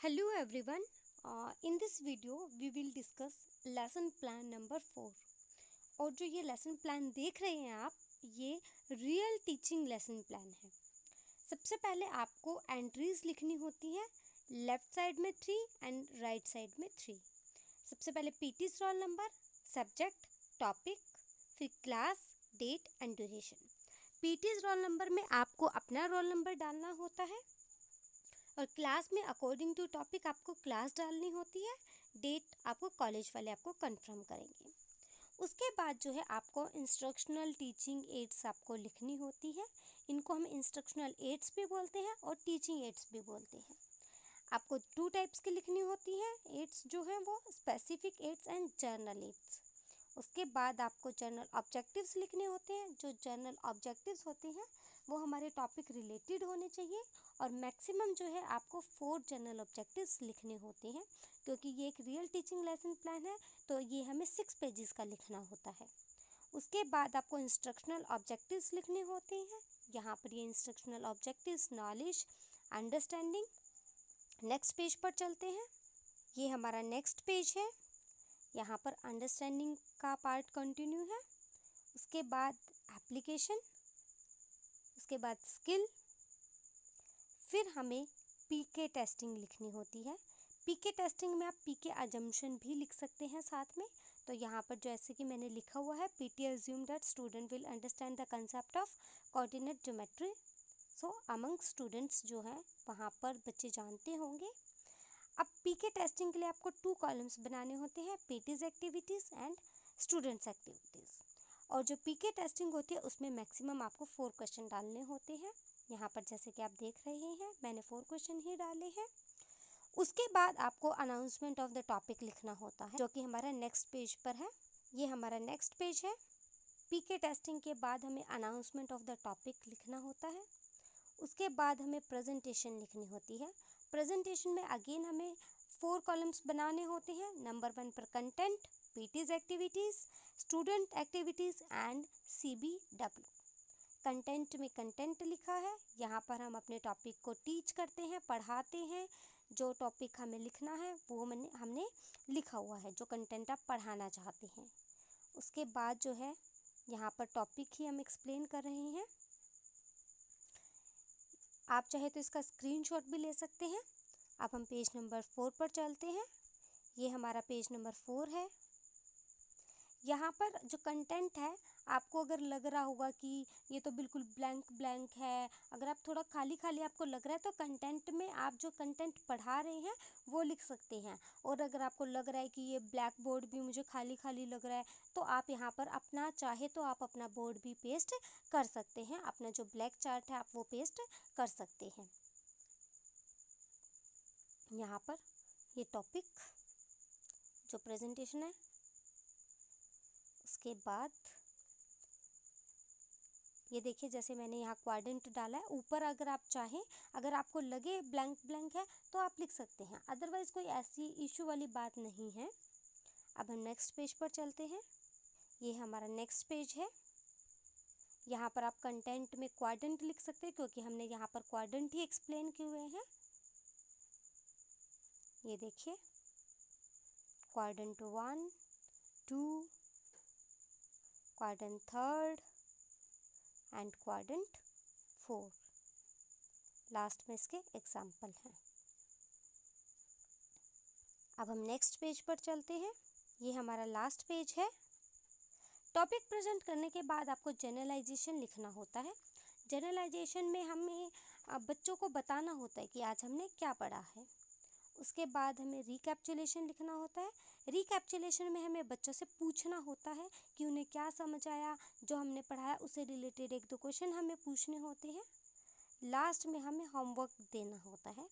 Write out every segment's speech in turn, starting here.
Hello everyone. In this video we will discuss lesson plan number 4 और जो ये lesson plan देख रहे हैं आप ये रियल टीचिंग लेसन प्लान है। सबसे पहले आपको एंट्रीज लिखनी होती है, लेफ्ट साइड में 3 एंड राइट साइड में 3। सबसे पहले PT's roll number, subject, topic, फिर class, date and duration. PT's roll number में आपको अपना रोल नंबर डालना होता है और क्लास में अकॉर्डिंग टू टॉपिक आपको क्लास डालनी होती है, डेट आपको कॉलेज वाले आपको कंफर्म करेंगे। उसके बाद जो है आपको इंस्ट्रक्शनल टीचिंग एड्स आपको लिखनी होती है। इनको हम इंस्ट्रक्शनल एड्स भी बोलते हैं और टीचिंग एड्स भी बोलते हैं। आपको 2 टाइप्स की लिखनी होती है एड्स, जो है वो specific aids and general aids. उसके बाद आपको जर्नल ऑब्जेक्टिव्स लिखने होते हैं। जो जर्नल ऑब्जेक्टिव्स होते हैं वो हमारे टॉपिक रिलेटेड होने चाहिए और मैक्सिमम जो है आपको 4 जर्नल ऑब्जेक्टिव्स लिखने होते हैं, क्योंकि ये एक रियल टीचिंग लेसन प्लान है तो ये हमें 6 पेजेस का लिखना होता है। उसके बाद आपको इंस्ट्रक्शनल ऑब्जेक्टिव्स लिखने होते हैं। यहाँ पर ये instructional objectives knowledge, understanding. Next page पर चलते हैं। ये हमारा नेक्स्ट पेज है। यहाँ पर अंडरस्टैंडिंग का पार्ट कंटिन्यू है। उसके बाद एप्लीकेशन, उसके बाद स्किल, फिर हमें पीके टेस्टिंग लिखनी होती है। पीके टेस्टिंग में आप पीके अजम्पशन भी लिख सकते हैं साथ में। तो यहाँ पर जैसे कि मैंने लिखा हुआ है, PT assume that student will understand the concept of coordinate geometry. So among students जो हैं वहाँ पर बच्चे जानते होंगे। अब पीके टेस्टिंग के लिए आपको 2 कॉलम्स बनाने होते हैं, PTs activities and students activities. और जो पीके टेस्टिंग होती है उसमें मैक्सिमम आपको 4 क्वेश्चन डालने होते हैं। यहाँ पर जैसे कि आप देख रहे हैं मैंने 4 क्वेश्चन ही डाले हैं। उसके बाद आपको अनाउंसमेंट ऑफ द टॉपिक लिखना होता है, जो कि हमारा नेक्स्ट पेज पर है। ये हमारा नेक्स्ट पेज है। पीके टेस्टिंग के बाद हमें अनाउंसमेंट ऑफ द टॉपिक लिखना होता है। उसके बाद हमें प्रेजेंटेशन लिखनी होती है। प्रेजेंटेशन में अगेन हमें 4 कॉलम्स बनाने होते हैं। नंबर 1 पर content, PTs activities, student activities and CBW। Content में कंटेंट लिखा है, यहाँ पर हम अपने टॉपिक को टीच करते हैं, पढ़ाते हैं। जो टॉपिक हमें लिखना है वो हमने लिखा हुआ है, जो कंटेंट आप पढ़ाना चाहते हैं। उसके बाद जो है यहाँ पर टॉपिक ही हम एक्सप्लेन कर रहे हैं। आप चाहे तो इसका स्क्रीनशॉट भी ले सकते हैं। अब हम पेज नंबर 4 पर चलते हैं। ये हमारा पेज नंबर 4 है। यहाँ पर जो कंटेंट है, आपको अगर लग रहा होगा कि ये तो बिल्कुल ब्लैंक ब्लैंक है, अगर आप थोड़ा खाली खाली आपको लग रहा है तो कंटेंट में आप जो कंटेंट पढ़ा रहे हैं वो लिख सकते हैं। और अगर आपको लग रहा है कि ये ब्लैक बोर्ड भी मुझे खाली खाली लग रहा है तो आप यहाँ पर अपना चाहे तो आप अपना बोर्ड भी पेस्ट कर सकते हैं। अपना जो ब्लैक चार्ट है आप वो पेस्ट कर सकते हैं। यहाँ पर ये टॉपिक जो प्रेजेंटेशन है, उसके बाद ये देखिए जैसे मैंने यहाँ क्वाड्रेंट डाला है। ऊपर अगर आप चाहें, अगर आपको लगे ब्लैंक ब्लैंक है तो आप लिख सकते हैं, अदरवाइज़ कोई ऐसी इशू वाली बात नहीं है। अब हम नेक्स्ट पेज पर चलते हैं। ये हमारा नेक्स्ट पेज है। यहाँ पर आप कंटेंट में क्वाड्रेंट लिख सकते हैं, क्योंकि हमने यहाँ पर क्वाड्रेंट ही एक्सप्लेन किए हुए हैं। ये देखिए quadrant 1, 2, quadrant 3 and quadrant 4। Last में इसके एग्जाम्पल हैं। अब हम नेक्स्ट पेज पर चलते हैं। ये हमारा लास्ट पेज है। टॉपिक प्रेजेंट करने के बाद आपको जनरलाइजेशन लिखना होता है। जनरलाइजेशन में हमें बच्चों को बताना होता है कि आज हमने क्या पढ़ा है। उसके बाद हमें रिकैप्चुलेशन लिखना होता है। रिकैप्चुलेशन में हमें बच्चों से पूछना होता है कि उन्हें क्या समझ आया, जो हमने पढ़ाया उससे रिलेटेड 1-2 क्वेश्चन हमें पूछने होते हैं। लास्ट में हमें होमवर्क देना होता है।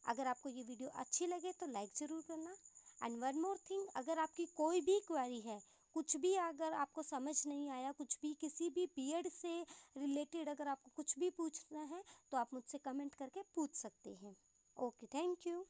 अगर आपको ये वीडियो अच्छी लगे तो लाइक ज़रूर करना। एंड वन मोर थिंग, अगर आपकी कोई भी क्वेरी है, कुछ भी अगर आपको समझ नहीं आया, कुछ भी किसी भी पीरियड से रिलेटेड अगर आपको कुछ भी पूछना है तो आप मुझसे कमेंट करके पूछ सकते हैं। Okay, thank you.